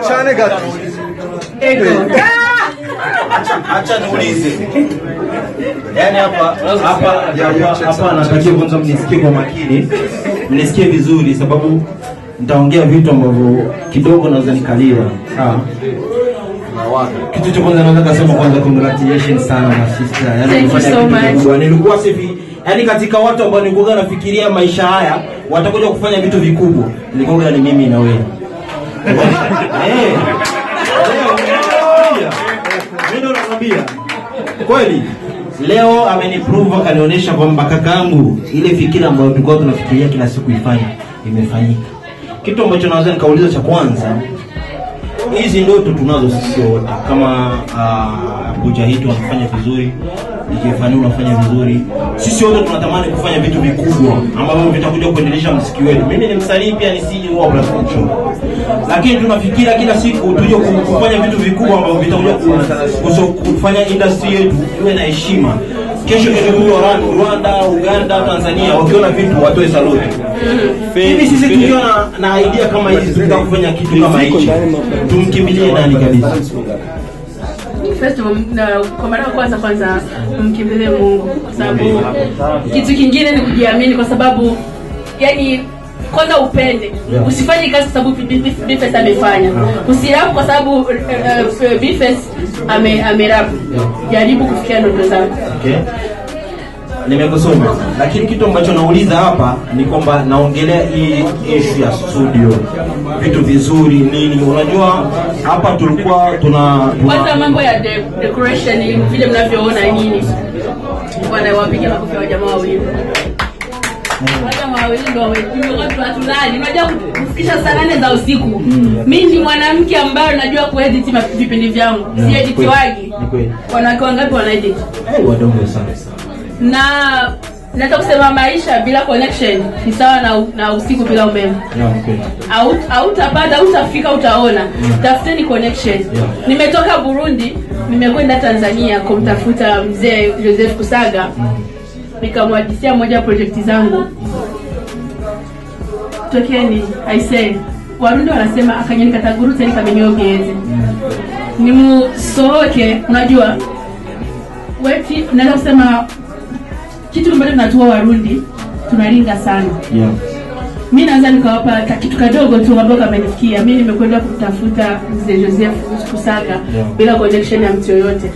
Chane gato. Acha niulize. Yaani hapa natakiwa kwanza mnisikie kwa makini. Mnisikie vizuri sababu nitaongea vitu ambavyo kidogo naweza nikaliwa. Sawa. Kitu cha kwanza naweza kusema kwanza congratulations sana na sister. Yaani kufanya nilikuwa sivi. Yaani katika watu ambao nilikuwa nafikiria maisha haya watakuja kufanya vitu vikubwa. Nilikuwa ni mimi na wewe. Mimi nakwambia kweli leo ameniprove akanionyesha kwamba kakangu ile fikira ambayo tulikuwa tunafikiria kila siku ifanye imefanyika. Kitu ambacho naweza nikauliza cha kwanza, hizi ndoto tunazo sisi wote kama Mujahid wanafanya vizuri, Jefani unafanya vizuri. Sisi wote tunatamani kufanya vitu vikubwa ambavyo vitakuja kuendelesha muziki wetu. Mimi ni msanii pia, ni CEO wa Black Control. Lakini tunafikiria kila siku tuje kufanya vitu vikubwa ambavyo vitakuja kufanya industry yetu iwe na heshima. Kesho Rwanda, Uganda, Tanzania wakiona vitu watoe salute. Hivi sisi tukiona na idea kama hizi tunataka kufanya kitu kama hichi, tumkimbilie nani kabisa? First of all, kwa mara kwanza mkimbilie Mungu kwa sababu kitu kingine ni kujiamini, kwa sababu yani kwanza upende. Usifanye kazi kwa sababu Bifes amefanya. Usirap kwa sababu Bifes amerap. Jaribu kufikia ndoto zako. Okay. Nimekusoma. Lakini kitu ambacho nauliza hapa ni kwamba naongelea hii issue ya studio. Vitu vizuri nini? Unajua hapa tulikuwa kwanza mambo ya decoration vile mnavyoona nini. Wanawapiga makofi wa jamaa wawili. Wale wawili ndio wamekuja tulani. Unajua kufikisha saa 8 za usiku. Mimi ni mwanamke ambaye najua kuedit vipindi vyangu. Si edit wagi. Wanawake wangapi wanaedit? Wadogo sana. Na nataka kusema maisha bila connection ni sawa na usiku bila umeme. Hautapata, utafika utaona. Tafuteni connection. Nimetoka Burundi, nimekwenda Tanzania kumtafuta mzee Joseph Kusaga. Nikamwadisia moja project zangu. Tokeni I said Warundi wanasema akanyeni kataguru tena kamenyogeze. Nimusohoke, unajua wewe naweza kusema kitu ambacho tunatoa Warundi tunaringa sana. Mimi naanza nikawapa kitu kadogo tu ambao kamenifikia. Mimi nimekwenda kutafuta mzee Joseph Kusaga bila connection ya mtu yoyote.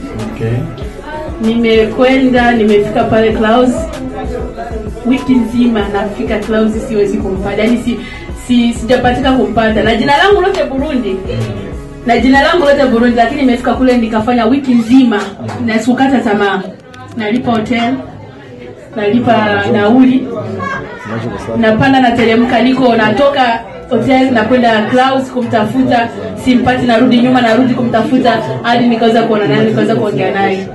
Nimekwenda, nimefika pale Klaus. Wiki nzima nafika Klaus siwezi kumpata. Yaani sijapatika kumpata. Na jina langu lote Burundi. Lakini nimefika kule nikafanya wiki nzima na sikukata tamaa. Nalipa hotel, nalipa nauli, napanda na teremka, niko natoka hotel na kwenda Klaus kumtafuta, simpati, narudi nyuma, narudi kumtafuta hadi nikaweza kuona naye, nikaweza kuongea naye.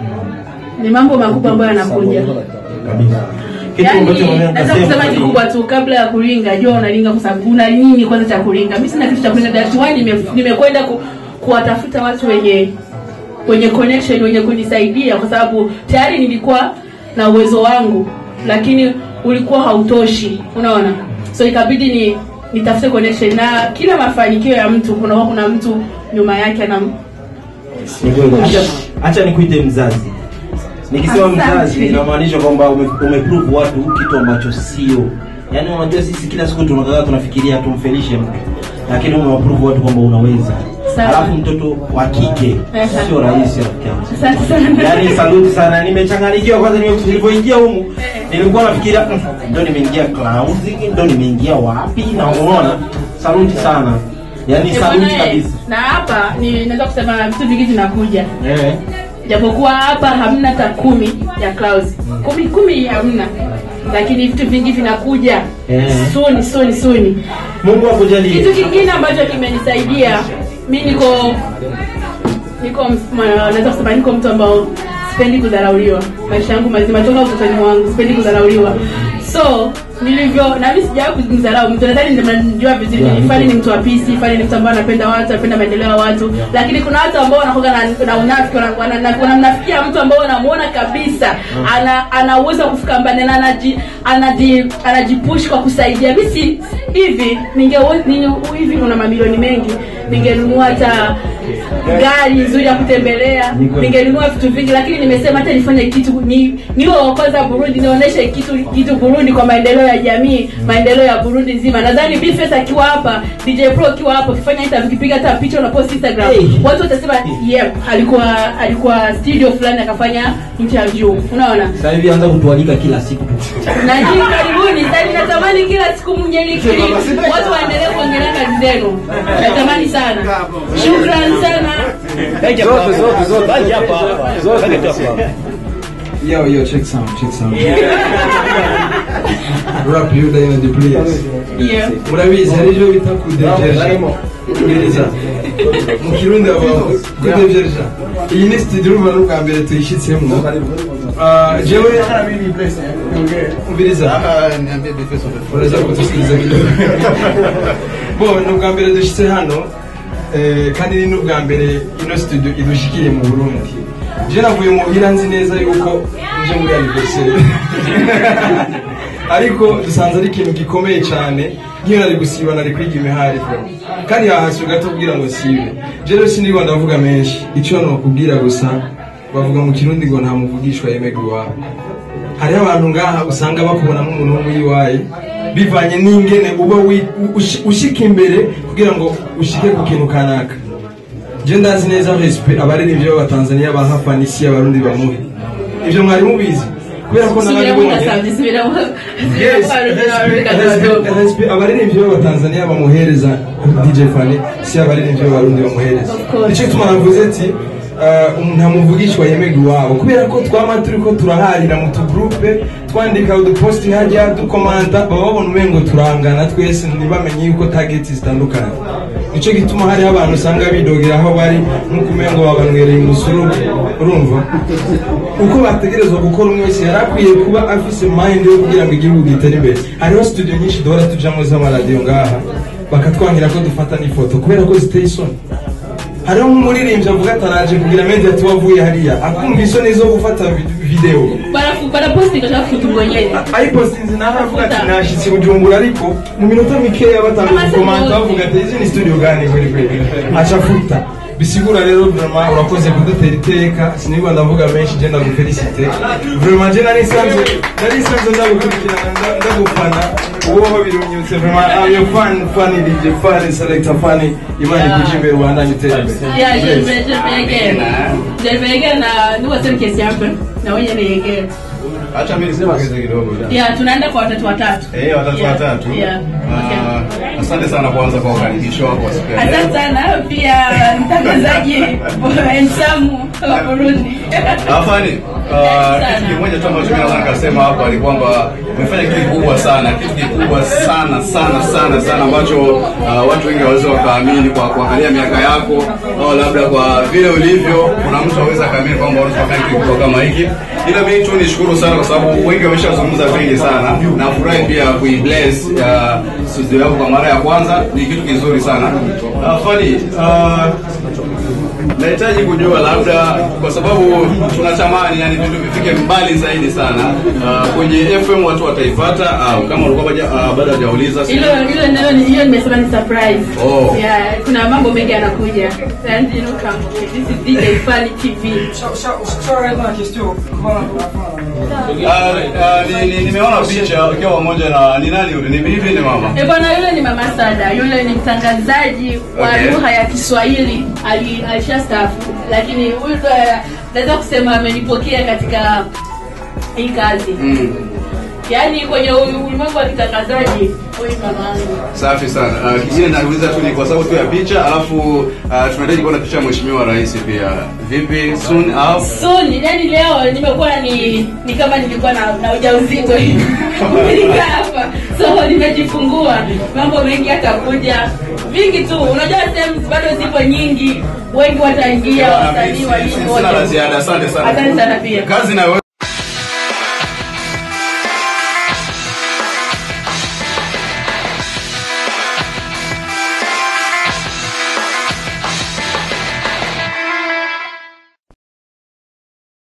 Ni mambo makubwa ambayo yanakuja kabisa. Kitu ambacho nataka kusema ni kubwa tu kabla ya kuringa. Jua unaringa kwa sababu una nini kwanza cha kuringa? Mimi sina kitu cha kuringa. That's why nimekwenda kuwatafuta watu wenye connection, wenye kunisaidia, kwa sababu tayari nilikuwa na uwezo wangu lakini ulikuwa hautoshi, unaona. So ikabidi nitafute connection, na kila mafanikio ya mtu kuna mtu nyuma yake na acha nikuite mzazi. Nikisema mzazi inamaanisha kwamba umeprove watu kitu ambacho sio. Yaani unajua sisi kila siku tunafikiria tumfelishe mtu, lakini umeprove watu kwamba unaweza. Alafu mtoto wa kike sio rahisi rafiki. Yaani saluti sana. Nimechanganyikiwa kwanza nilipoingia humu. Nilikuwa nafikiria ndio nimeingia Clouds, ndio nimeingia wapi, na unaona saluti sana. Yaani saluti kabisa. Na hapa naweza kusema vitu vingi vinakuja. Japokuwa hapa hamna hata 10 ya Clouds. 10 hamna. Lakini vitu vingi vinakuja. Soon. Mungu akujalie. Kitu kingine ambacho kimenisaidia, mimi naweza kusema niko mtu ambao sipendi kudharauliwa. Maisha yangu mazima toka utotoni mwangu sipendi kudharauliwa. So nilivyo na mimi sijawahi kuzungumza mtu, nadhani ninajua vizuri Fani ni mtu wa peace, Fani ni mtu ambaye anapenda watu, anapenda maendeleo ya watu. Lakini kuna watu ambao wanakuwa na unafiki, wanamnafikia mtu ambao unamuona kabisa ana uwezo kufika mbali na anajipush kwa kusaidia. Mimi hivi hivi kuna mamilioni mengi, ningenunua hata gari nzuri ya kutembelea, ningenunua vitu vingi, lakini nimesema hata nifanye kitu niwe wa kwanza Burundi, nionyeshe kitu Burundi kwa maendeleo ya jamii, maendeleo ya Burundi nzima. Nadhani Bifes akiwa hapa, DJ Pro akiwa hapa, ukifanya interview, ukipiga hata picha na post Instagram, watu watasema yep, alikuwa studio fulani akafanya interview. Unaona? Sasa hivi anza kutualika kila siku. Na jini karibuni, sasa natamani kila siku mnyenyekee, watu waendelee kuongelea kazi zenu. Natamani sana. Shukrani sana. Zote baadhi hapa. Yo, check sound. Rap you there in the place. Yeah. Murabizi hari jo bita kudejeje. Gereza. Mu Kirundi abo kudejeje. Iyi ni studio bano bwa mbere tuyishitsemo. Jewe ubiriza. Niambie Bifes of Uraza kutusikiliza kidogo. Bo bwa mbere dushitse hano. Kandi ni n'ubwa mbere ino studio idushikire mu Burundi. Je navuye mu Iranzi neza yuko nje muri anniversaire. Ariko dusanze ari ikintu gikomeye cyane, ngiyo nari gusiba nari kwiga imihari kandi hahaswe gato kugira ngo sibe. Je rero sinigwa ndavuga menshi, icyo no kubwira gusa bavuga mu Kirundi ngo nta muvugishwa yemegwa. Hari abantu ngaha usanga bakubona nk'umuntu w'umwiwaye bivanye n'ingene uba ushika imbere kugira ngo ushike ku kintu kanaka. Je ndazi neza respect abariri byo b'Abatanzania bahafanisi abarundi bamuhe. Ivyo mwari mubizi kubera ko n'abandi respect abariri byo b'Abatanzania bamuhereza DJ Fani si abariri byo b'Abarundi bamuhereza. Icyo tumavuze ati umuntu amuvugishwa yemegwa wabo kubera ko twama turiko turaharira mu groupe twandika udupost hajya dukomanda babona umengo turangana twese ntibamenye yuko targets zitandukanye. Nico gituma hari abantu usanga bidogera aho bari nkukumengo babanwereye umusuru. Urumva uko bategerezwa gukora umwe wese yarakwiye kuba afise mind yo kugira ngo igihugu gitere imbere. Hariho studio nyinshi dora tujamo z'amaradio ngaha bakatwangira ko dufata n'ifoto kubera ko ziteye isoni. Hariho umuririmbyi avuga ataraje kugira media tuwavuye hariya akumva isoni zo gufata video bara posting acha kutubonyeye ai posting zinavuga ati nashitse Bujumbura ariko mu minota mikeya batanga comment bavuga ati izi ni studio gani kweli acha futa bisigura rero vraiment urakoze kudutera iteka sinigwa ndavuga menshi je ndagufelicite vraiment je nari sanze ndagukurikirana ndagufana uwo birunyutse vraiment I'm your fan DJ fan selector fan imani kujimbere Rwanda nitebe yeah je vais again nuko tena kesi hapa na wewe ni again. Acha mimi niseme kidogo. Yeah, tunaenda kwa watatu. Watatu. Yeah. Okay. Asante sana kwanza kwa ukaribisho wako siku ya leo. Asante sana pia mtangazaji Ensamu wa Burundi. Afani, kitu kimoja tu ambacho mimi nataka kusema hapa ni kwamba umefanya kitu kikubwa sana ambacho watu wengi hawawezi wakaamini kwa kuangalia miaka yako au labda kwa vile ulivyo kuna mtu anaweza kaamini kwamba unaweza kufanya kitu kikubwa kama hiki. Ila mimi tu nishukuru sana kwa sababu wengi wameshazungumza vingi sana na furahi pia kuibless studio yako kwa mara ya kwanza ni kitu kizuri sana. Afani, nahitaji kujua labda kwa sababu tunatamani yani vitu vifike mbali zaidi sana kwenye FM watu wataifuata au kama ulikuwa bado hujauliza hiyo nimesema ni surprise. Yeah, kuna mambo mengi yanakuja and you know come this is DJ Fani TV. Nimeona picha ukiwa pamoja na ni nani yule? Ni bibi ni mama? Bwana yule ni Mama Sada. Yule ni mtangazaji wa lugha ya Kiswahili. Alishastaafu lakini huyu naweza kusema amenipokea katika hii kazi. Yaani kwenye ulimwengu wa kitangazaji huyu mamangu. Safi sana. Kingine nauliza tu ni kwa sababu tu ya picha alafu tunahitaji kuona picha ya Mheshimiwa Rais pia. Vipi soon au? Soon, yani leo nimekuwa ni kama nilikuwa na ujauzito hivi. Nilika hapa. So nimejifungua. Mambo mengi yatakuja. Vingi tu. Unajua sehemu bado zipo nyingi. Wengi wataingia, wasanii walivyo. Sina la ziada. Asante sana. Asante sana pia. Kazi na